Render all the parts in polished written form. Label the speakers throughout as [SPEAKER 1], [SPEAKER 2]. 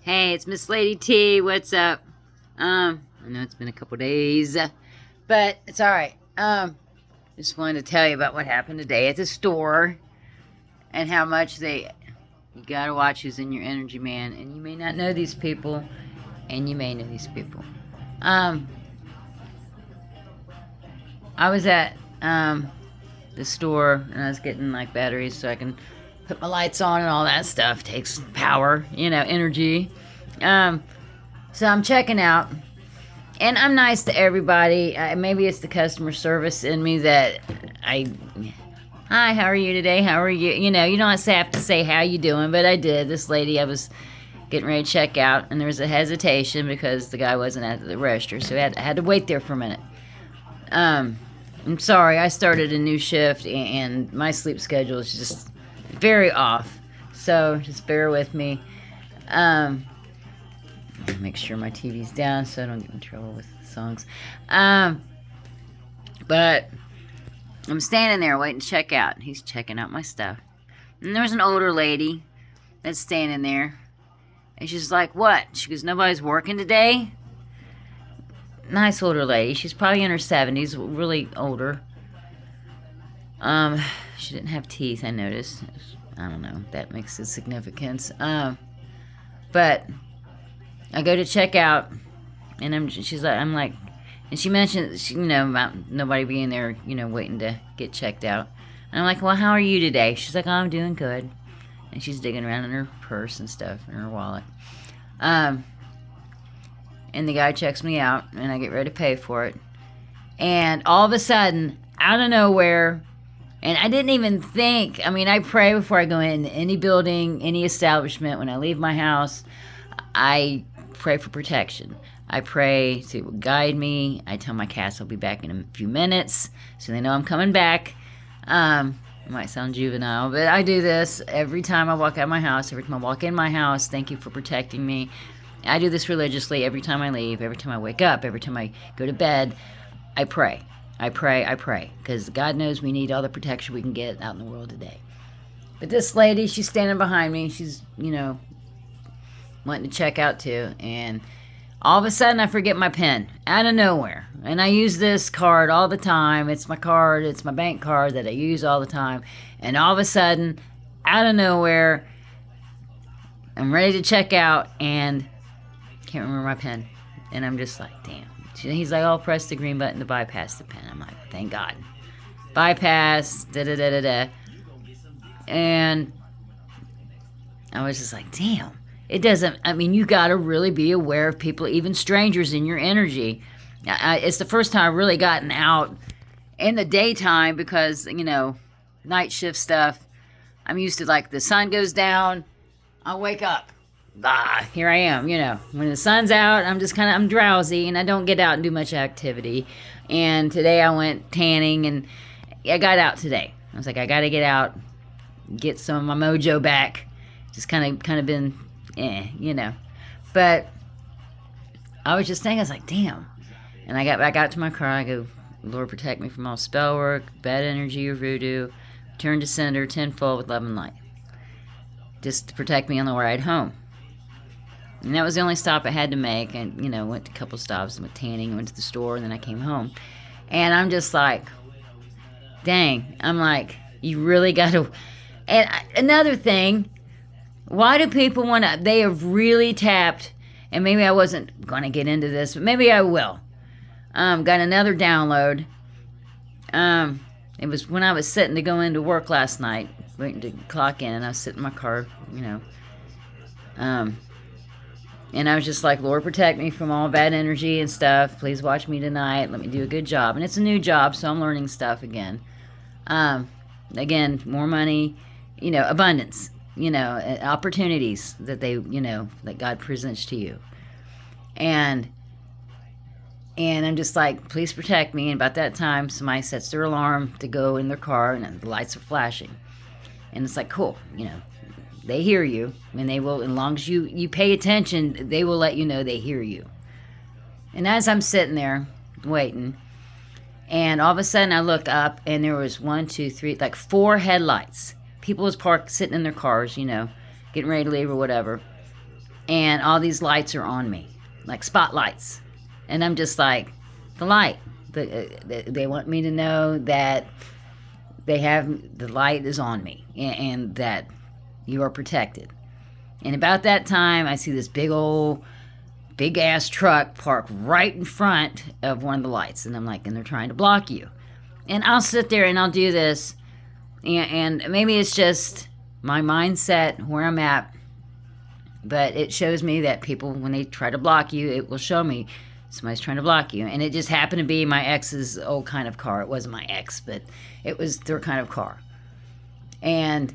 [SPEAKER 1] Hey, it's Miss Lady T. What's up? I know it's been a couple days, but it's all right. Just wanted to tell you about what happened today at the store and how much you gotta watch who's in your energy, man. And you may not know these people, and you may know these people. Um, I was at the store and I was getting like batteries so I can put my lights on and all that stuff. Takes power, energy. Um, so I'm checking out, and I'm nice to everybody. Maybe it's the customer service in me that I. Hi, how are you today? How are you? You don't have to say how you doing, but I did. This lady, I was getting ready to check out, and there was a hesitation because the guy wasn't at the register, so I had to wait there for a minute. I'm sorry, I started a new shift, and my sleep schedule is just very off, so just bear with me. Make sure my TV's down so I don't get in trouble with the songs. But I'm standing there waiting to check out. He's checking out my stuff. And there's an older lady that's standing there. And she's like, what? She goes, nobody's working today? Nice older lady. She's probably in her 70s, really older. She didn't have teeth, I noticed. I don't know if that makes a significance. But I go to check out, and and she mentioned, about nobody being there, waiting to get checked out. And I'm like, well, how are you today? She's like, oh, I'm doing good. And she's digging around in her purse and stuff, in her wallet. And the guy checks me out, and I get ready to pay for it. And all of a sudden, out of nowhere, and I didn't even think, I pray before I go in any building, any establishment. When I leave my house, I pray for protection. I pray to guide me. I tell my cats I'll be back in a few minutes, so they know I'm coming back. It might sound juvenile, but I do this every time I walk out of my house, every time I walk in my house. Thank you for protecting me. I do this religiously every time I leave, every time I wake up, every time I go to bed. I pray. I pray, because God knows we need all the protection we can get out in the world today. But this lady, she's standing behind me. She's, wanting to check out too. And all of a sudden, I forget my pen out of nowhere. And I use this card all the time. It's my card. It's my bank card that I use all the time. And all of a sudden, out of nowhere, I'm ready to check out and can't remember my pen. And I'm just like, damn. He's like, oh, press the green button to bypass the pen. I'm like, thank God. Bypass, da-da-da-da-da. And I was just like, damn. It doesn't, you got to really be aware of people, even strangers, in your energy. It's the first time I've really gotten out in the daytime because, night shift stuff. I'm used to, like, the sun goes down, I wake up. Here I am, When the sun's out, I'm drowsy, and I don't get out and do much activity. And today I went tanning, and I got out today. I was like, I got to get out, get some of my mojo back. Just kind of been, But I was just thinking, I was like, damn. And I got back out to my car. I go, Lord, protect me from all spell work, bad energy, or voodoo. Turn to sender tenfold with love and light. Just to protect me on the ride home. And that was the only stop I had to make. And, went to a couple stops, went tanning, went to the store, and then I came home. And I'm just like, dang. I'm like, you really got to... And another thing, why do people want to... They have really tapped, and maybe I wasn't going to get into this, but maybe I will. Got another download. It was when I was sitting to go into work last night, waiting to clock in, and I was sitting in my car, and I was just like, Lord, protect me from all bad energy and stuff. Please watch me tonight. Let me do a good job. And it's a new job, so I'm learning stuff again. Again, more money, abundance, opportunities that that God presents to you. And I'm just like, please protect me. And about that time, somebody sets their alarm to go in their car, and the lights are flashing. And it's like, cool, they hear you, and they will, as long as you pay attention, they will let you know they hear you. And as I'm sitting there waiting, and all of a sudden I look up, and there was 1, 2, 3, like 4 headlights. People was parked, sitting in their cars, getting ready to leave or whatever. and all these lights are on me, like spotlights. And I'm just like, the light. They want me to know that the light is on me, and that you are protected. And about that time, I see this big ass truck parked right in front of one of the lights. And I'm like, and they're trying to block you. And I'll sit there and I'll do this. And maybe it's just my mindset where I'm at. But it shows me that people, when they try to block you, it will show me somebody's trying to block you. And it just happened to be my ex's old kind of car. It wasn't my ex, but it was their kind of car. And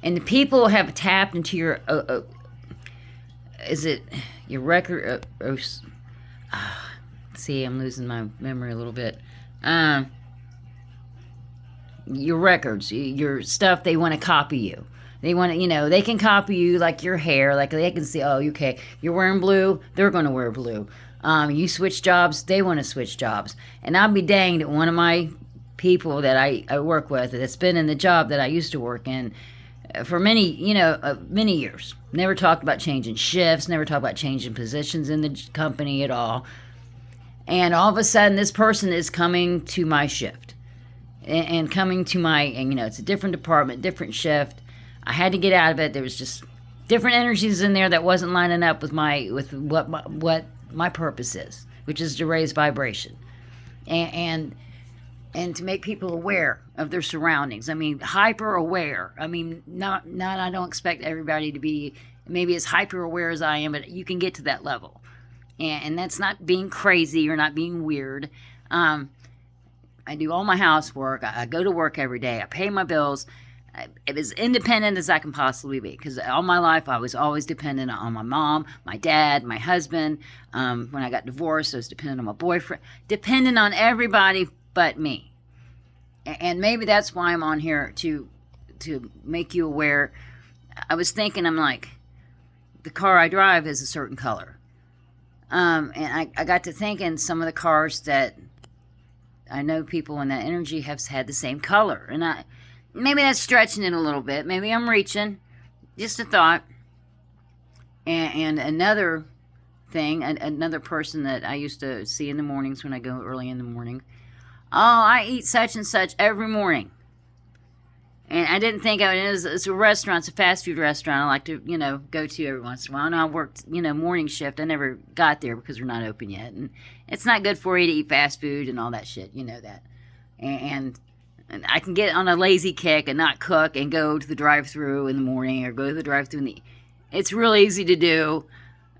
[SPEAKER 1] the people have tapped into your, is it your record? See, I'm losing my memory a little bit. Your records, your stuff, they want to copy you. They want to, they can copy you, like your hair, like they can see, oh, okay, you're wearing blue, they're going to wear blue. You switch jobs, they want to switch jobs. And I'll be danged at one of my people that I work with that's been in the job that I used to work in for many years. Never talked about changing shifts, never talked about changing positions in the company at all. And all of a sudden, this person is coming to my shift. And coming to it's a different department, different shift. I had to get out of it. There was just different energies in there that wasn't lining up with what my purpose is, which is to raise vibration, and to make people aware of their surroundings. I mean, hyper aware. I mean, not. I don't expect everybody to be maybe as hyper aware as I am, but you can get to that level, and that's not being crazy or not being weird. I do all my housework. I go to work every day. I pay my bills. I'm as independent as I can possibly be, because all my life I was always dependent on my mom, my dad, my husband. When I got divorced, I was dependent on my boyfriend, dependent on everybody but me. And maybe that's why I'm on here, to make you aware. I was thinking, I'm like, the car I drive is a certain color. And I got to thinking, some of the cars that I know people in that energy have had the same color. And maybe that's stretching it a little bit. Maybe I'm reaching. Just a thought. And another thing, another person that I used to see in the mornings when I go early in the morning. Oh, I eat such and such every morning. And I didn't think of it. It's a restaurant. It's a fast food restaurant I like to, go to every once in a while. And I worked, morning shift. I never got there because we're not open yet. And it's not good for you to eat fast food and all that shit. You know that. And I can get on a lazy kick and not cook and go to the drive-thru in the morning, or go to the drive-thru in the... It's real easy to do.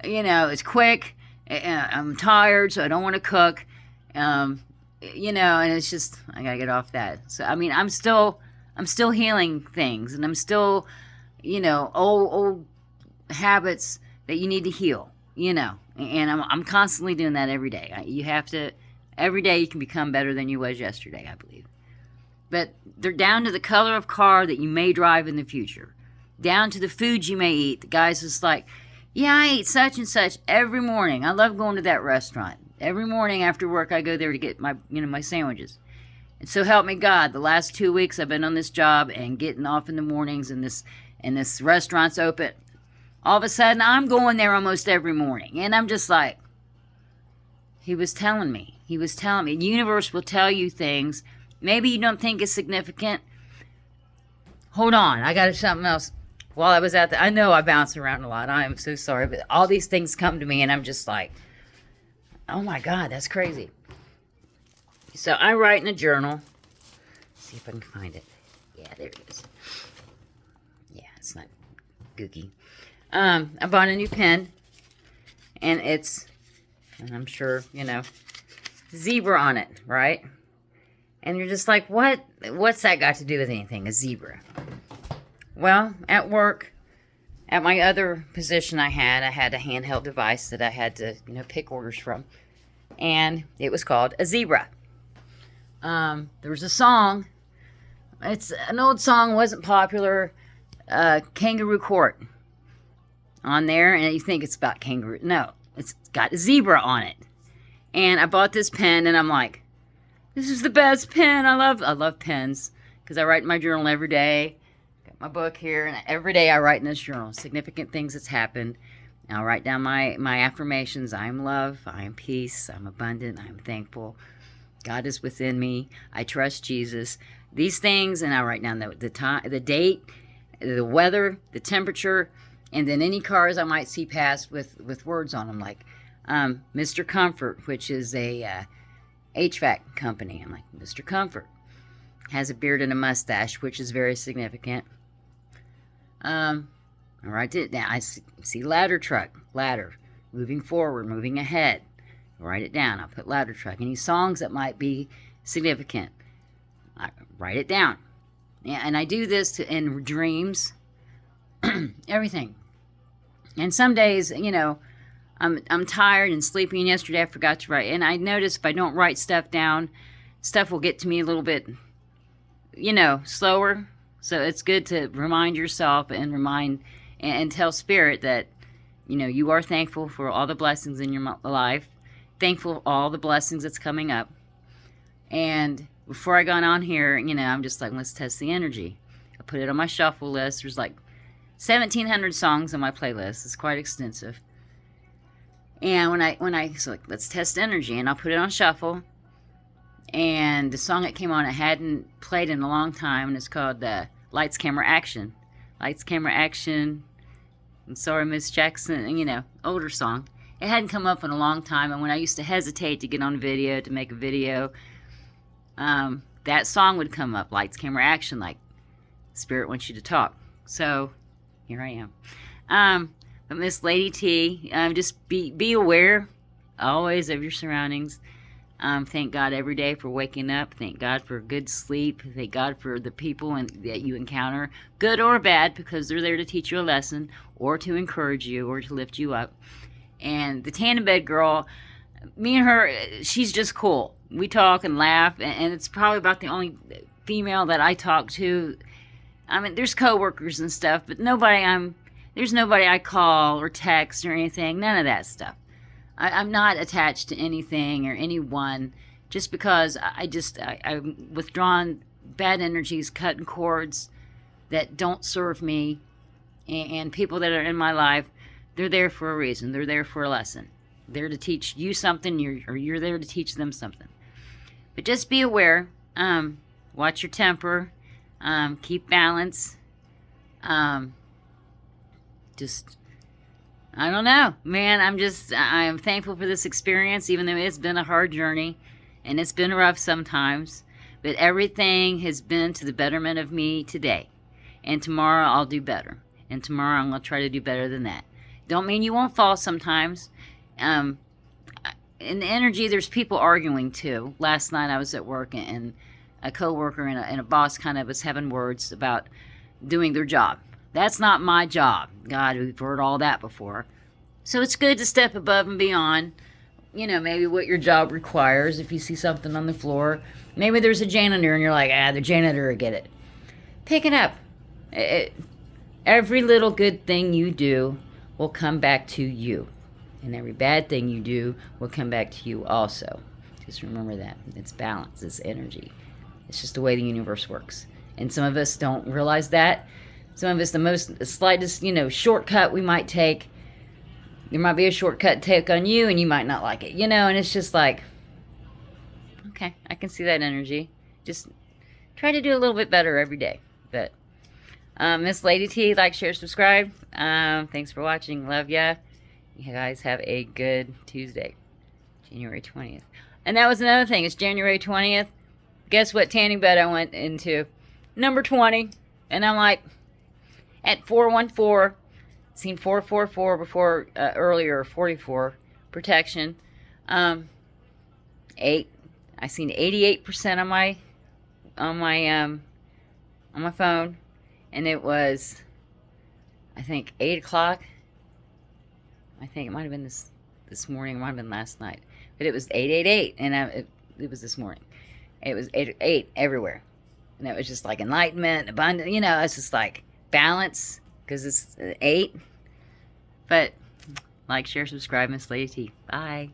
[SPEAKER 1] It's quick. I'm tired, so I don't want to cook. And it's just, I gotta get off that. So, I mean, I'm still healing things, and I'm still, old habits that you need to heal, and I'm constantly doing that every day. You have to, every day you can become better than you was yesterday, I believe. But they're down to the color of car that you may drive in the future, down to the foods you may eat. The guy's just like, yeah, I eat such and such every morning. I love going to that restaurant. Every morning after work, I go there to get my, my sandwiches. And so help me God, the last 2 weeks I've been on this job and getting off in the mornings, and this restaurant's open. All of a sudden, I'm going there almost every morning. And I'm just like, he was telling me. The universe will tell you things. Maybe you don't think it's significant. Hold on, I got something else. While I was at I know I bounce around a lot. I am so sorry. But all these things come to me, and I'm just like, oh my God, that's crazy. So I write in a journal. Let's see if I can find it. Yeah, there it is. Yeah, it's not gooky. I bought a new pen, and and I'm sure, zebra on it, right? And you're just like, what's that got to do with anything, a zebra? Well, at work, at my other position I had a handheld device that I had to, pick orders from. And it was called a zebra. There was a song. It's an old song, wasn't popular. Kangaroo Court on there, and you think it's about kangaroo. No, it's got a zebra on it. And I bought this pen, and I'm like, this is the best pen. I love pens, because I write in my journal every day. Got my book here, and every day I write in this journal significant things that's happened. I'll write down my affirmations. I am love. I am peace. I'm abundant. I am thankful. God is within me. I trust Jesus. These things, and I'll write down the time, the date, the weather, the temperature, and then any cars I might see pass with words on them, like Mr. Comfort, which is a HVAC company. I'm like, Mr. Comfort has a beard and a mustache, which is very significant. I write it down. I see ladder truck, ladder, moving forward, moving ahead. I write it down. I'll put ladder truck. Any songs that might be significant, I write it down. And I do this in dreams, everything. And some days, you know, I'm tired and sleepy, and yesterday I forgot to write. And I notice if I don't write stuff down, stuff will get to me a little bit, you know, slower. So it's good to remind yourself and remind and tell Spirit that, you know, you are thankful for all the blessings in your life, thankful for all the blessings that's coming up. And before I got on here, you know, I'm just like, let's test the energy. I put it on my shuffle list. There's like 1,700 songs on my playlist. It's quite extensive. And when I so like, let's test energy, and I'll put it on shuffle. And the song that came on, I hadn't played in a long time, and it's called Lights, Camera, Action. Lights, Camera, Action. I'm sorry, Miss Jackson, you know, older song. It hadn't come up in a long time, and when I used to hesitate to get on video, to make a video, that song would come up, Lights, Camera, Action, like Spirit wants you to talk. So here I am. But Miss Lady T, just be aware always of your surroundings. Thank God every day for waking up. Thank God for good sleep. Thank God for the people that you encounter, good or bad, because they're there to teach you a lesson or to encourage you or to lift you up. And the Tandem Bed girl, me and her, she's just cool. We talk and laugh, and it's probably about the only female that I talk to. I mean, there's coworkers and stuff, but there's nobody I call or text or anything. None of that stuff. I'm not attached to anything or anyone, just because I'm withdrawn bad energies, cutting cords that don't serve me, and people that are in my life, they're there for a reason. They're there for a lesson. They're to teach you something, you're there to teach them something. But just be aware. Watch your temper. Keep balance. I don't know, man. I'm thankful for this experience, even though it's been a hard journey and it's been rough sometimes. But everything has been to the betterment of me today. And tomorrow I'll do better. And tomorrow I'm going to try to do better than that. Don't mean you won't fall sometimes. In the energy, there's people arguing too. Last night I was at work, and a coworker and a boss kind of was having words about doing their job. That's not my job. God, we've heard all that before. So it's good to step above and beyond, you know, maybe what your job requires. If you see something on the floor, maybe there's a janitor and you're like, the janitor will get it. Pick it up. Every little good thing you do will come back to you. And every bad thing you do will come back to you also. Just remember that. It's balance. It's energy. It's just the way the universe works. And some of us don't realize that. Some of us, the slightest, you know, shortcut we might take, there might be a shortcut take on you, and you might not like it, you know, and it's just like, okay, I can see that energy. Just try to do a little bit better every day. But Miss Lady T, like, share, subscribe. Thanks for watching. Love ya. You guys have a good Tuesday, January 20th. And that was another thing. It's January 20th. Guess what tanning bed I went into? Number 20. And I'm like, at 414, seen 444 before, earlier, 44, protection. 8, I seen 88% on my phone, and it was, I think, 8 o'clock. I think it might have been this morning, it might have been last night, but it was 888, and it was this morning. It was 8 everywhere, and it was just like enlightenment, abundance, you know. It's just like balance, because it's 8. But like, share, subscribe, Miss Lady T. Bye.